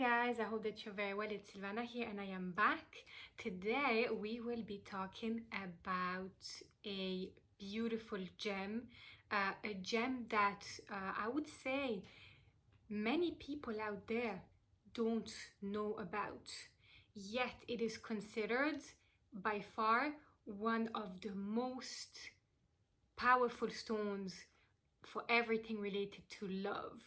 guys, I hope that you're very well. It's Sylvana here and I am back. Today we will be talking about a beautiful gem, a gem that I would say many people out there don't know about. Yet it is considered by far one of the most powerful stones for everything related to love.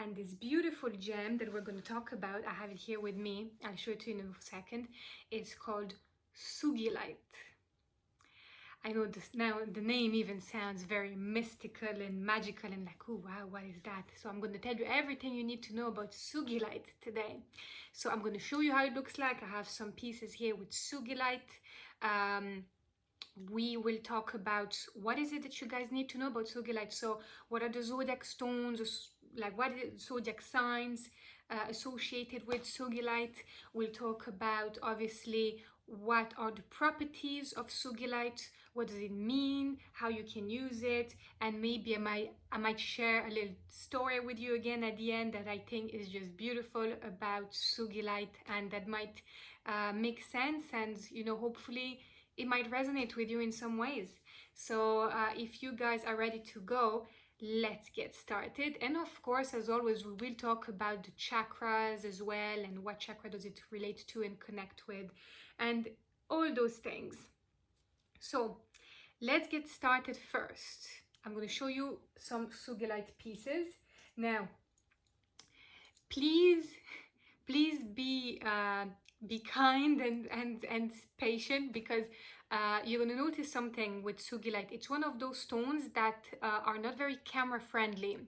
And this beautiful gem that we're going to talk about, I have it here with me, I'll show it to you in a second. It's called Sugilite. I know this now, the name even sounds very mystical and magical and like, oh wow, what is that? So I'm going to tell you everything you need to know about Sugilite today. So I'm going to show you how it looks like. I have some pieces here with Sugilite. We will talk about what is it that you guys need to know about Sugilite. So what are the zodiac stones, like what are the zodiac signs associated with Sugilite. We'll talk about obviously what are the properties of Sugilite, what does it mean, how you can use it, and maybe I might share a little story with you again at the end that I think is just beautiful about Sugilite and that might make sense, and you know, hopefully it might resonate with you in some ways. So if you guys are ready to go, let's get started. And of course, as always, we will talk about the chakras as well and what chakra does it relate to and connect with and all those things. So let's get started first. I'm going to show you some Sugilite pieces. Now, please be kind and patient, because you're going to notice something with Sugilite. It's one of those stones that are not very camera friendly.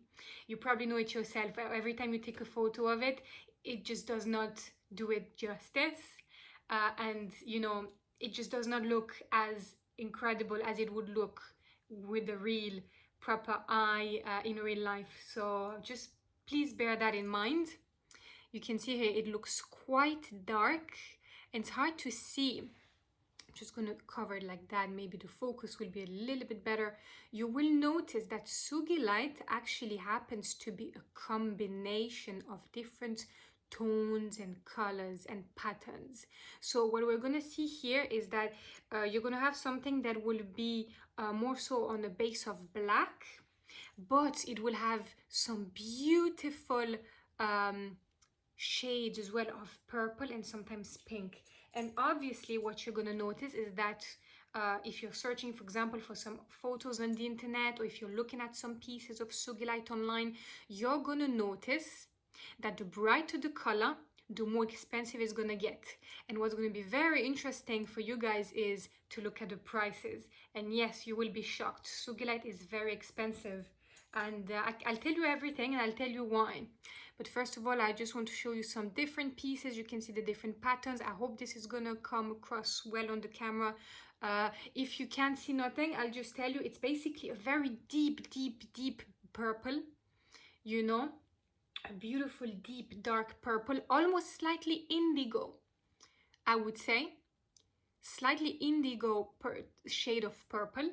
You probably know it yourself. Every time you take a photo of it, it just does not do it justice, and you know, it just does not look as incredible as it would look with a real proper eye in real life. So just please bear that in mind. You can see here it looks quite dark and it's hard to see. I'm just going to cover it like that. Maybe the focus will be a little bit better. You will notice that Sugilite actually happens to be a combination of different tones and colors and patterns. So what we're going to see here is that you're going to have something that will be more so on the base of black, but it will have some beautiful shades as well of purple and sometimes pink. And obviously what you're going to notice is that if you're searching, for example, for some photos on the internet, or if you're looking at some pieces of Sugilite online, you're going to notice that the brighter the color, the more expensive it's going to get. And what's going to be very interesting for you guys is to look at the prices. And yes, you will be shocked. Sugilite is very expensive. And I'll tell you everything and I'll tell you why. But first of all, I just want to show you some different pieces. You can see the different patterns. I hope this is gonna come across well on the camera. If you can't see nothing, I'll just tell you it's basically a very deep purple, you know, a beautiful deep dark purple, almost slightly indigo, I would say, slightly indigo shade of purple.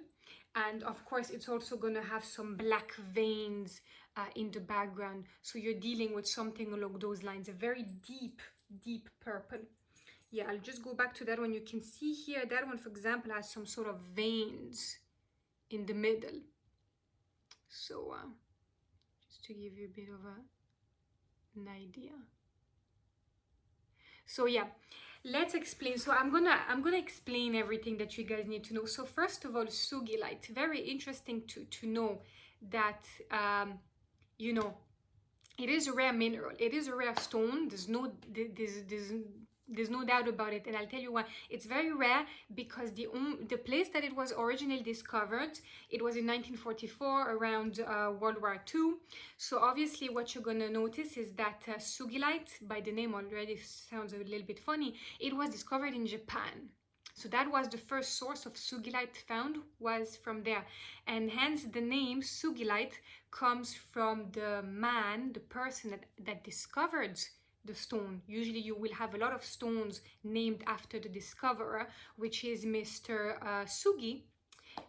And of course, it's also going to have some black veins in the background. So you're dealing with something along those lines, a very deep purple. Yeah, I'll just go back to that one. You can see here, that one, for example, has some sort of veins in the middle. So just to give you a bit of an idea. So yeah, let's explain. So I'm gonna explain everything that you guys need to know. So first of all, Sugilite, very interesting to know that you know, it is a rare mineral, it is a rare stone. There's no doubt about it, and I'll tell you why. It's very rare because the place that it was originally discovered, it was in 1944 around World War II. So obviously what you're gonna notice is that Sugilite, by the name already sounds a little bit funny, it was discovered in Japan. So that was the first source of Sugilite found, was from there. And hence the name Sugilite comes from the man, the person that discovered the stone. Usually you will have a lot of stones named after the discoverer, which is Mr. Sugi.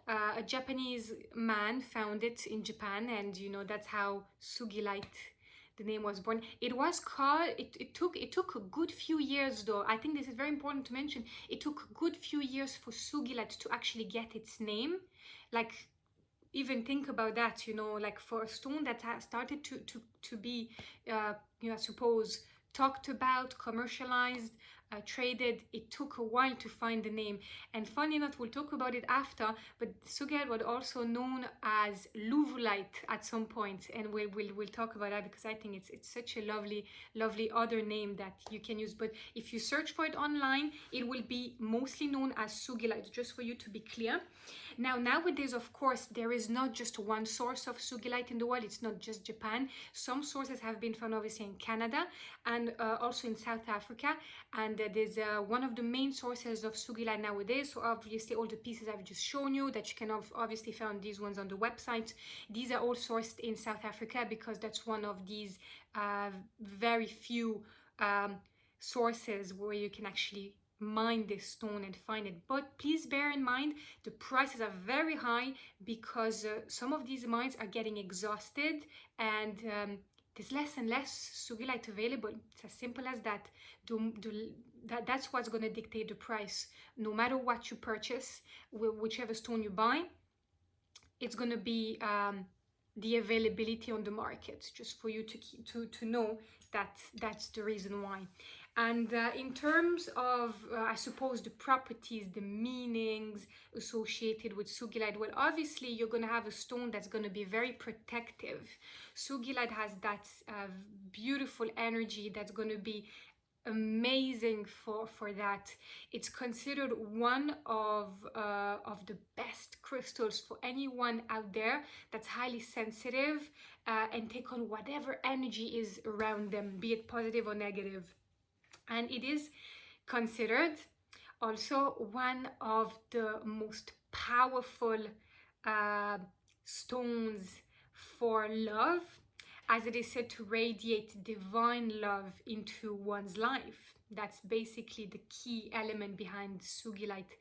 A Japanese man found it in Japan, and you know, that's how Sugilite, the name was born. It was called, it took a good few years though. I think this is very important to mention. It took a good few years for Sugilite to actually get its name. Like, even think about that, you know, like for a stone that has started to be you know, I suppose talked about, commercialized, traded, it took a while to find the name. And funny enough, we'll talk about it after, but Sugilite was also known as Louvreite at some point, and we'll talk about that, because I think it's such a lovely other name that you can use. But if you search for it online, it will be mostly known as Sugilite, just for you to be clear. Now, nowadays, of course, there is not just one source of Sugilite in the world. It's not just Japan. Some sources have been found obviously in Canada and also in South Africa. And there's one of the main sources of Sugilite nowadays. So obviously all the pieces I've just shown you that you can obviously find these ones on the website. These are all sourced in South Africa, because that's one of these very few sources where you can actually mine this stone and find it. But please bear in mind, the prices are very high, because some of these mines are getting exhausted, and there's less and less Sugilite available. It's as simple as that. That's what's going to dictate the price. No matter what you purchase, whichever stone you buy, it's going to be the availability on the market, just for you to know that that's the reason why. And in terms of, I suppose, the properties, the meanings associated with Sugilite, well, obviously you're going to have a stone that's going to be very protective. Sugilite has that beautiful energy that's going to be amazing for that. It's considered one of the best crystals for anyone out there that's highly sensitive and take on whatever energy is around them, be it positive or negative. And it is considered also one of the most powerful stones for love, as it is said to radiate divine love into one's life. That's basically the key element behind Sugilite,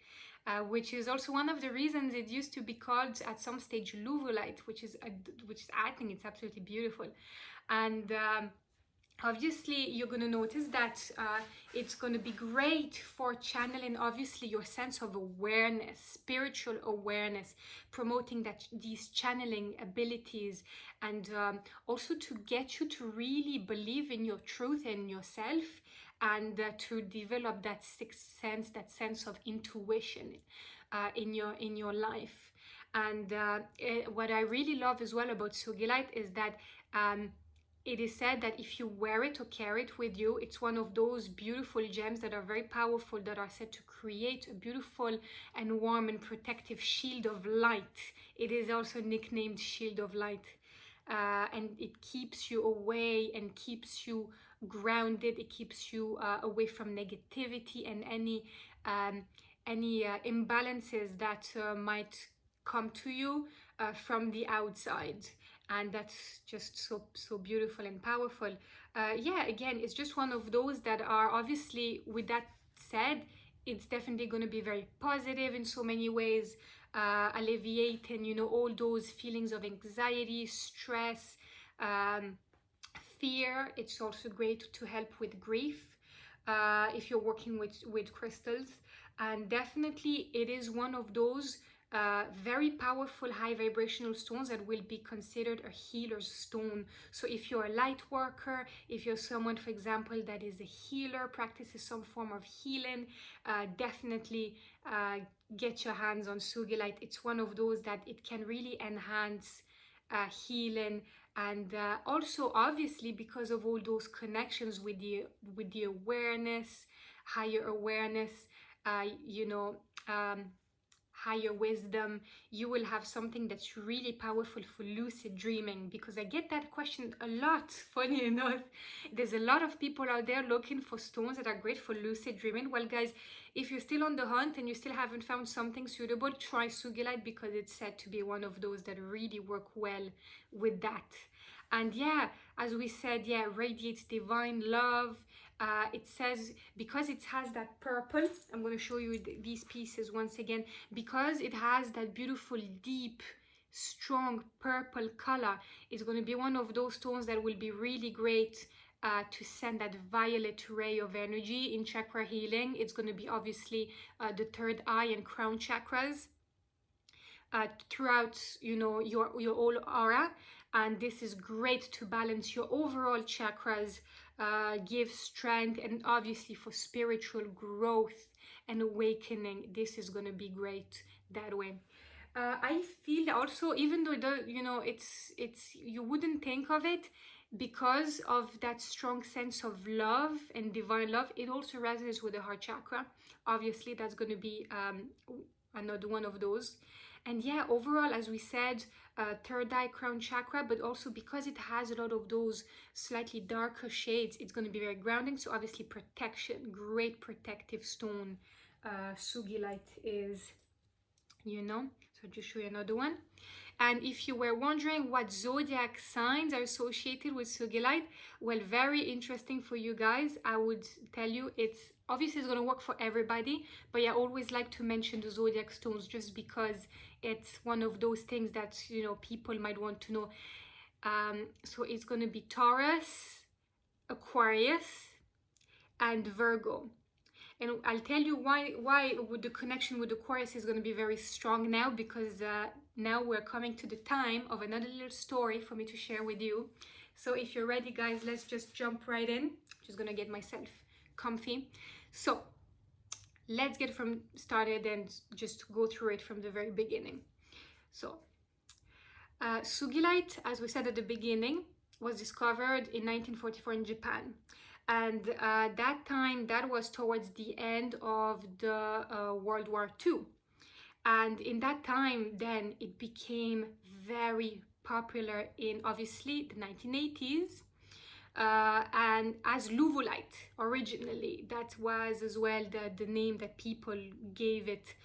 which is also one of the reasons it used to be called at some stage Louvreite, which I think it's absolutely beautiful. And obviously you're going to notice that it's going to be great for channeling obviously your sense of awareness, spiritual awareness, promoting these channeling abilities, and also to get you to really believe in your truth and yourself, and to develop that sixth sense, that sense of intuition in your life. And what I really love as well about Sugilite is that it is said that if you wear it or carry it with you, it's one of those beautiful gems that are very powerful, that are said to create a beautiful and warm and protective shield of light. It is also nicknamed Shield of Light. And it keeps you away and keeps you grounded. It keeps you away from negativity and any imbalances that might come to you from the outside. And that's just so beautiful and powerful. Yeah, again, it's just one of those that are obviously, with that said, it's definitely going to be very positive in so many ways, alleviating, you know, all those feelings of anxiety, stress, fear. It's also great to help with grief if you're working with crystals. And definitely it is one of those very powerful high vibrational stones that will be considered a healer's stone. So if you're a light worker, if you're someone, for example, that is a healer, practices some form of healing, definitely get your hands on Sugilite. It's one of those that it can really enhance healing, and also obviously because of all those connections with the awareness, higher awareness, you know, higher wisdom, you will have something that's really powerful for lucid dreaming. Because I get that question a lot, funny enough. There's a lot of people out there looking for stones that are great for lucid dreaming. Well guys, if you're still on the hunt and you still haven't found something suitable, try Sugilite, because it's said to be one of those that really work well with that. And yeah, as we said, yeah, radiates divine love. It says, because it has that purple, I'm going to show you these pieces once again, because it has that beautiful deep strong purple color is going to be one of those stones that will be really great to send that violet ray of energy in chakra healing. It's going to be obviously the third eye and crown chakras throughout, you know, your whole aura, and this is great to balance your overall chakras, give strength, and obviously for spiritual growth and awakening, this is going to be great that way. I feel also, even though you know, it's you wouldn't think of it, because of that strong sense of love and divine love, it also resonates with the heart chakra. Obviously that's going to be another one of those. And yeah, overall, as we said, third eye, crown chakra, but also because it has a lot of those slightly darker shades, it's going to be very grounding. So obviously protection, great protective stone. Sugilite is, you know. So I'll just show you another one. And if you were wondering what zodiac signs are associated with Sugilite, well, very interesting for you guys. I would tell you, it's obviously it's going to work for everybody, but I always like to mention the zodiac stones just because it's one of those things that, you know, people might want to know. So it's going to be Taurus, Aquarius, and Virgo. And I'll tell you why the connection with Aquarius is going to be very strong now, because now we're coming to the time of another little story for me to share with you. So if you're ready, guys, let's just jump right in. Just going to get myself comfy. So let's get started and just go through it from the very beginning. So Sugilite, as we said at the beginning, was discovered in 1944 in Japan. And that time, that was towards the end of the World War II. And in that time, then it became very popular in obviously the 1980s. And as Luvolite originally, that was as well the name that people gave it.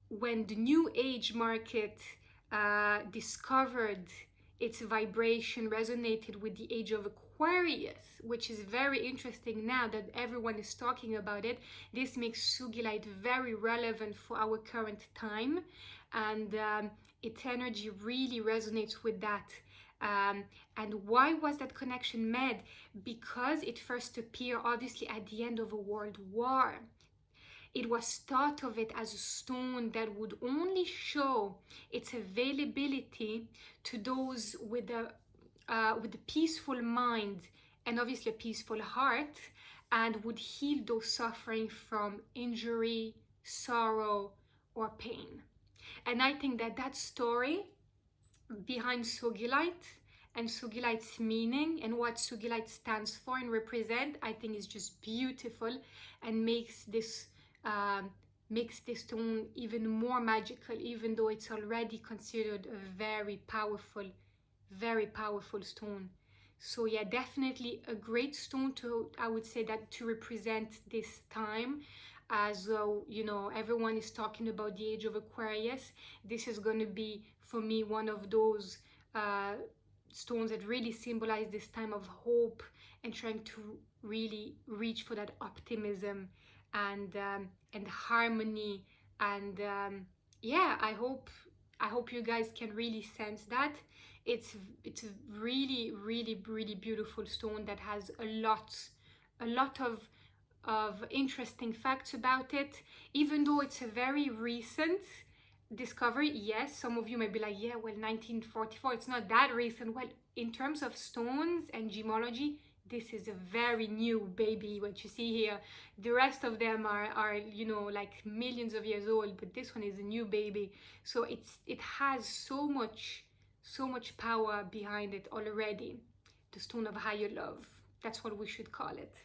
When the New Age market discovered its vibration resonated with the age of Aquarius, which is very interesting now that everyone is talking about it. This makes Sugilite very relevant for our current time, and its energy really resonates with that. And why was that connection made? Because it first appeared obviously at the end of a world war. It was thought of it as a stone that would only show its availability to those with a peaceful mind and obviously a peaceful heart, and would heal those suffering from injury, sorrow, or pain. And I think that story behind Sugilite and Sugilite's meaning and what Sugilite stands for and represent, I think is just beautiful, and makes this stone even more magical, even though it's already considered a very powerful stone. So yeah, definitely a great stone to, I would say, that to represent this time. As you know, everyone is talking about the age of Aquarius. This is going to be, for me, one of those stones that really symbolize this time of hope and trying to really reach for that optimism and harmony. And yeah, I hope you guys can really sense that. It's a really beautiful stone that has a lot of interesting facts about it. Even though it's a very recent discovery, yes, some of you may be like, yeah, well, 1944, it's not that recent. Well, in terms of stones and gemology, this is a very new baby. What you see here, the rest of them are you know, like millions of years old, but this one is a new baby. So it has so much power behind it already. The stone of higher love, that's what we should call it.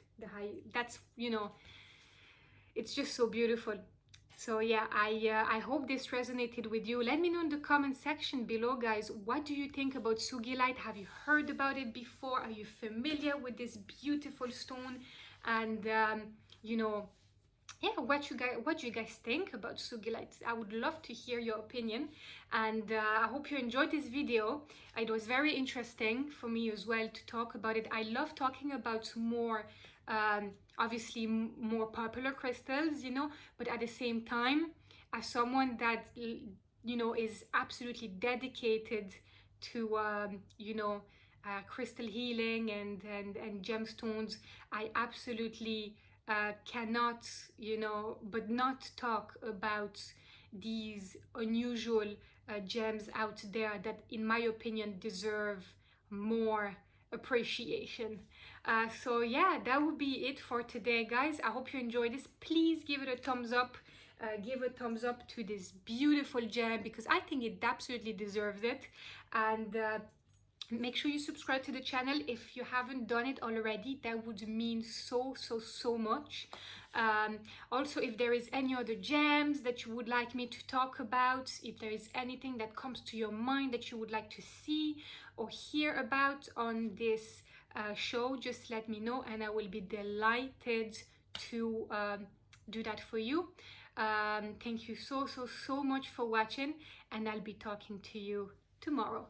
That's, you know, it's just so beautiful. So yeah, I hope this resonated with you. Let me know in the comment section below, guys, what do you think about Sugilite? Have you heard about it before? Are you familiar with this beautiful stone? And you know, yeah, what do you guys think about Sugilite? I would love to hear your opinion. And I hope you enjoyed this video. It was very interesting for me as well to talk about it. I love talking about more obviously more popular crystals, you know, but at the same time, as someone that you know, is absolutely dedicated to crystal healing and gemstones, I absolutely cannot, you know, but not talk about these unusual gems out there that, in my opinion, deserve more appreciation. So yeah, that would be it for today, guys. I hope you enjoyed this. Please give it a thumbs up. Give a thumbs up to this beautiful gem, because I think it absolutely deserves it. And make sure you subscribe to the channel if you haven't done it already. That would mean so much. Also, if there is any other gems that you would like me to talk about, if there is anything that comes to your mind that you would like to see or hear about on this show, just let me know and I will be delighted to do that for you. Thank you so much for watching, and I'll be talking to you tomorrow.